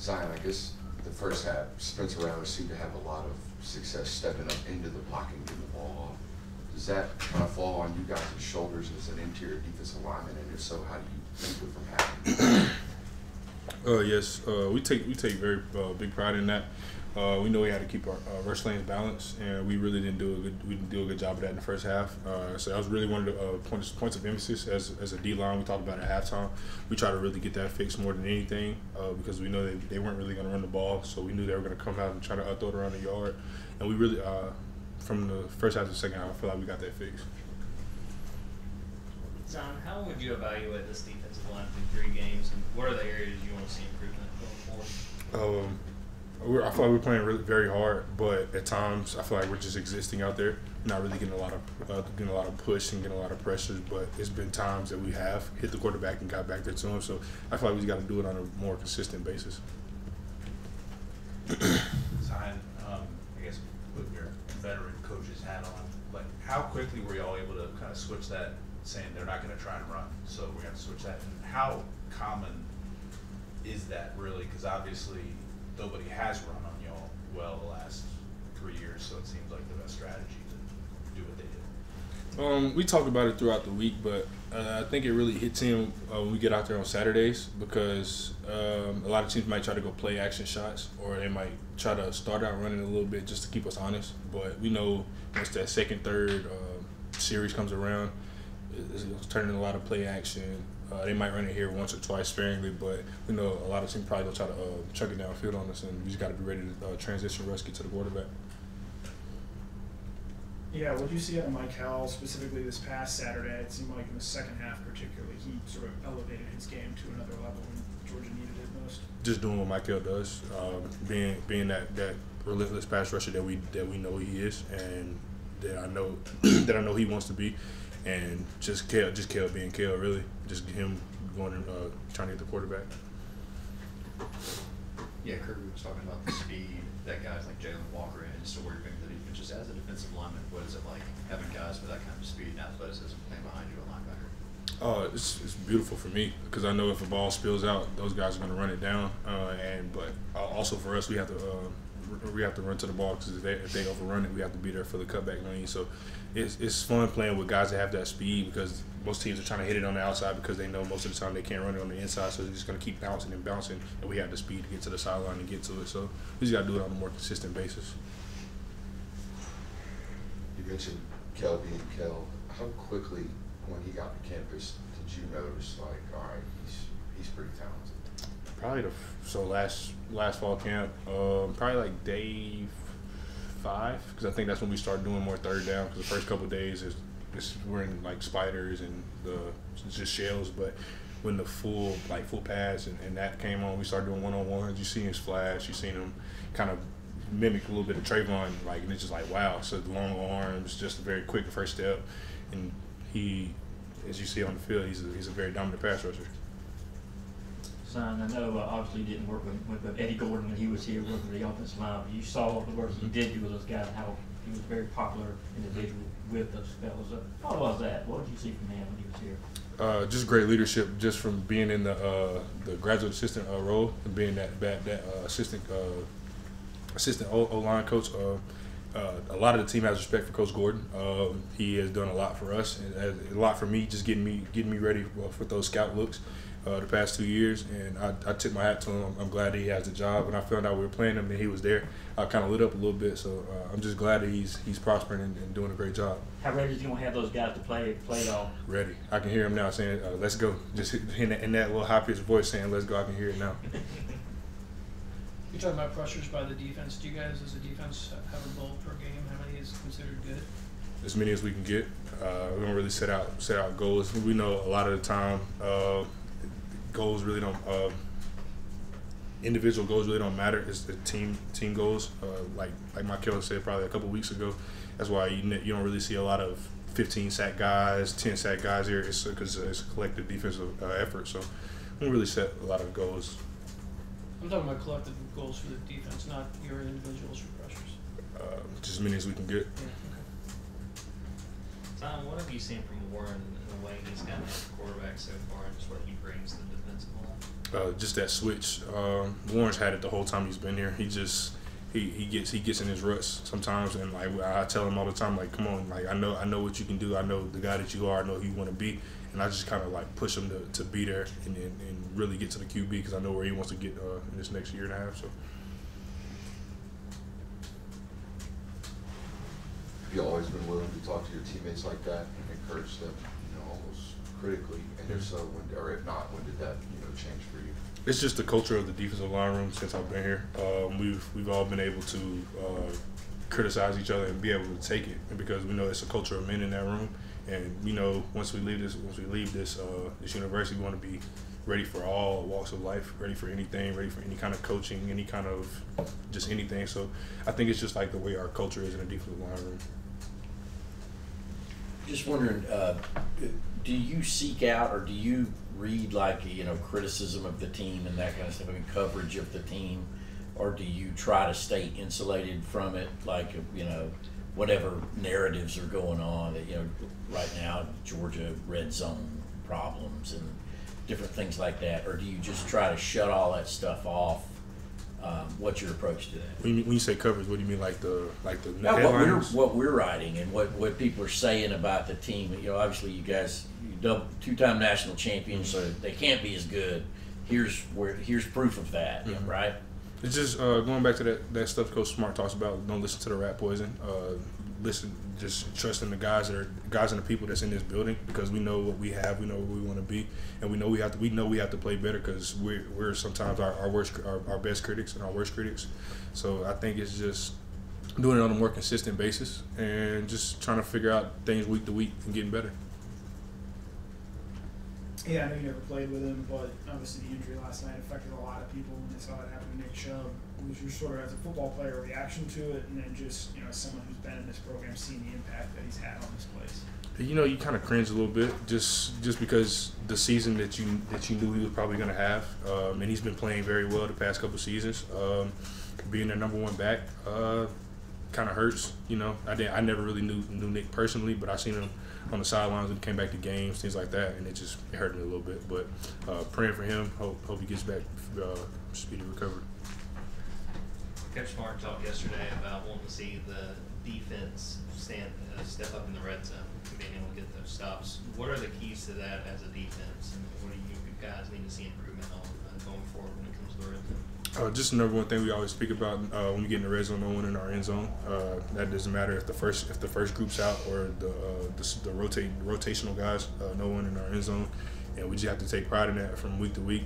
Zion, I guess the first half, Spencer Rattler seemed to have a lot of success stepping up into the blocking, getting the ball off. Does that kind of fall on you guys' shoulders as an interior defensive lineman, and if so, how do you keep it from happening? Yes, we take very big pride in that. We know we had to keep our rush lanes balanced, and we really didn't do a good job of that in the first half. So that was really one of the points of emphasis as a D line. We talked about at halftime. We try to really get that fixed more than anything because we know that they weren't really going to run the ball. So we knew they were going to come out and try to throw it around the yard, and we really from the first half to the second half, I feel like we got that fixed. Zion, how would you evaluate this defensive line through 3 games, and what are the areas you want to see improvement going forward? I feel like we're playing really very hard, but at times I feel like we're just existing out there, not really getting a lot of push and getting a lot of pressure. But it's been times that we have hit the quarterback and got back there to him. So I feel like we just got to do it on a more consistent basis. Zion, I guess putting your veteran coach's hat on, like how quickly were y'all able to kind of switch that, saying they're not going to try and run, so we have to switch that? And how common is that really? Because obviously nobody has run on y'all well the last 3 years, so it seems like the best strategy to do what they did. We talked about it throughout the week, but I think it really hits him when we get out there on Saturdays because a lot of teams might try to go play action shots, or they might try to start out running a little bit just to keep us honest. But we know once that second, third series comes around, it's turning a lot of play action. They might run it here once or twice sparingly, but we know a lot of teams probably going to try to chuck it downfield on us, and we just got to be ready to transition rush, get to the quarterback. Yeah, what did you see out of Mike Howell specifically this past Saturday? It seemed like in the second half particularly, he sort of elevated his game to another level when Georgia needed it most. Just doing what Mike Howell does, being that relentless pass rusher that we know he is, and that I know he wants to be. And just Kel being Kel, really. Just him going and trying to get the quarterback. Yeah, Kirby was talking about the speed that guys like Jalen Walker and still where you're bringing the defense. Just as a defensive lineman, what is it like having guys with that kind of speed and athleticism playing behind you, a linebacker? It's beautiful for me because I know if a ball spills out, those guys are going to run it down. But also for us, we have to run to the ball because if they overrun it, we have to be there for the cutback lane. So it's fun playing with guys that have that speed because most teams are trying to hit it on the outside because they know most of the time they can't run it on the inside, so they're just going to keep bouncing and bouncing, and we have the speed to get to the sideline and get to it. So we just got to do it on a more consistent basis. You mentioned Kel being Kel. How quickly, when he got to campus, did you notice, like, all right, he's pretty talented? Probably last fall camp, probably like day 5, because I think that's when we started doing more third down. Because the first couple of days we're in like spiders and just shells, but when the full pass and that came on, we started doing one-on-ones. You see him flash, you seen him kind of mimic a little bit of Trayvon, like, and it's just like wow. So the long arms, just a very quick first step, and he, as you see on the field, he's a very dominant pass rusher. Son, I know obviously you didn't work with Eddie Gordon when he was here working with the offensive line, but you saw the work he did do with those guys and how he was a very popular individual with those fellas. How was that? What did you see from him when he was here? Just great leadership, just from being in the graduate assistant role and being that assistant O-line coach. A lot of the team has respect for Coach Gordon. He has done a lot for us and a lot for me, just getting me ready for those scout looks the past 2 years. And I tip my hat to him. I'm glad that he has the job. When I found out we were playing him and he was there, I kind of lit up a little bit. So I'm just glad that he's prospering and doing a great job. How ready is he going to have those guys to play it all? Ready. I can hear him now saying, "Let's go." Just in that little high-pitched voice saying, "Let's go." I can hear it now. You're talking about pressures by the defense. Do you guys, as a defense, have a goal per game? How many is considered good? As many as we can get. We don't really set out goals. We know a lot of the time goals really don't. Individual goals really don't matter. It's the team goals. Like Michael said probably a couple weeks ago. That's why you don't really see a lot of 15 sack guys, 10 sack guys here. It's because it's a collective defensive effort. So we don't really set a lot of goals. I'm talking about collective goals for the defense, not your individuals for pressures. Just as many as we can get. Yeah, okay. Tom, what have you seen from Warren in the way he's gotten after quarterbacks experience so far and just what he brings to the defensive line? Just that switch. Warren's had it the whole time he's been here. He gets in his ruts sometimes, and like I tell him all the time, like, come on, like I know what you can do. I know the guy that you are. I know who you want to be, and I just kind of like push him to be there and really get to the QB because I know where he wants to get in this next year and a half. So. Have you always been willing to talk to your teammates like that and encourage them, almost critically? And if so, or if not, when did that, change for you? It's just the culture of the defensive line room since I've been here. We've all been able to criticize each other and be able to take it, and because we know it's a culture of men in that room. And once we leave this university, we want to be ready for all walks of life, ready for anything, ready for any kind of coaching, any kind of just anything. So I think it's just like the way our culture is in the defensive line room. Just wondering, do you seek out or do you read like criticism of the team and that kind of stuff, coverage of the team, or do you try to stay insulated from it, like whatever narratives are going on that right now Georgia red zone problems and different things like that, or do you just try to shut all that stuff off? What's your approach to that? When you say coverage, what do you mean, like the no, headlines? what we're writing and what people are saying about the team. Obviously you guys, two-time national champions, so they can't be as good. Here's proof of that, right? It's just going back to that stuff Coach Smart talks about. Don't listen to the rat poison. Just trusting the guys and the people that's in this building, because we know what we have, we know where we want to be, and we know we have to play better, because we're sometimes our best critics and our worst critics. So I think it's just doing it on a more consistent basis and just trying to figure out things week to week and getting better. Yeah, I know you never played with him, but obviously the injury last night affected a lot of people when they saw it happen to Nick Chubb. Was your sort of, as a football player, reaction to it, and then just as someone who's been in this program, seeing the impact that he's had on this place? You kind of cringe a little bit just because the season that you knew he was probably going to have, and he's been playing very well the past couple seasons. Being their number one back kind of hurts. I never really knew Nick personally, but I seen him on the sidelines when he came back to games, things like that, and it hurt me a little bit. But praying for him, hope he gets back speedy recovery. Coach Smart talked yesterday about wanting to see the defense step up in the red zone, being able to get those stops. What are the keys to that as a defense, and what do you guys need to see improvement on going forward when it comes to the red zone? Just another one thing we always speak about when we get in the red zone, no one in our end zone. That doesn't matter if the first group's out or the rotational guys, no one in our end zone, and we just have to take pride in that from week to week.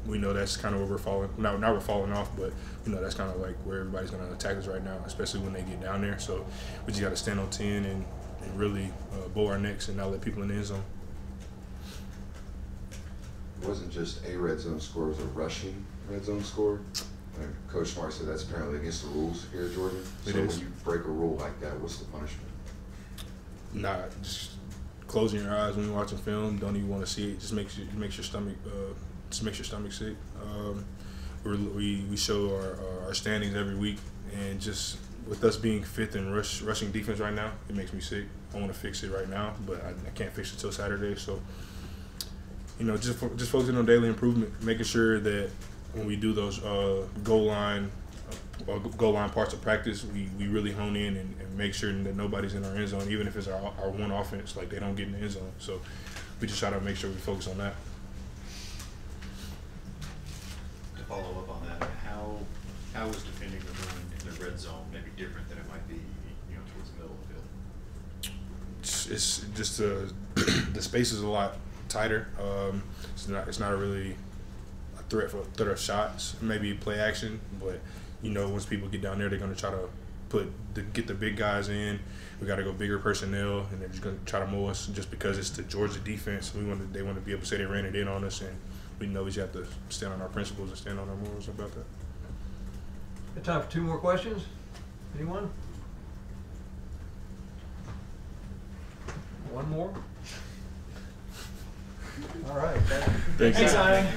We know that's kind of where we're falling. Now we're falling off, but that's kind of like where everybody's going to attack us right now, especially when they get down there. So we just got to stand on 10 and really bow our necks and not let people in the end zone. It wasn't just a red zone score; it was a rushing red zone score. And Coach Smart said that's apparently against the rules here at Georgia. So when you break a rule like that, what's the punishment? Just closing your eyes when you're watching film. Don't even want to see it. Just makes your stomach sick. We show our standings every week, and just with us being fifth in rushing defense right now, it makes me sick. I want to fix it right now, but I can't fix it till Saturday. So just focusing on daily improvement, making sure that when we do those goal line parts of practice, we really hone in and make sure that nobody's in our end zone, even if it's our one offense, like they don't get in the end zone. So we just try to make sure we focus on that. To follow up on that, how is defending the run in the red zone maybe different than it might be towards the middle of the field? It's just the space is a lot tighter. It's not really a threat of shots, maybe play action, but once people get down there, they're going to try to get the big guys in. We got to go bigger personnel, and they're just going to try to mow us just because it's the Georgia defense. They want to be able to say they ran it in on us, and we know we just have to stand on our principles and stand on our morals about that. Got time for two more questions? Anyone? One more? All right. Thanks. Thanks, Ian.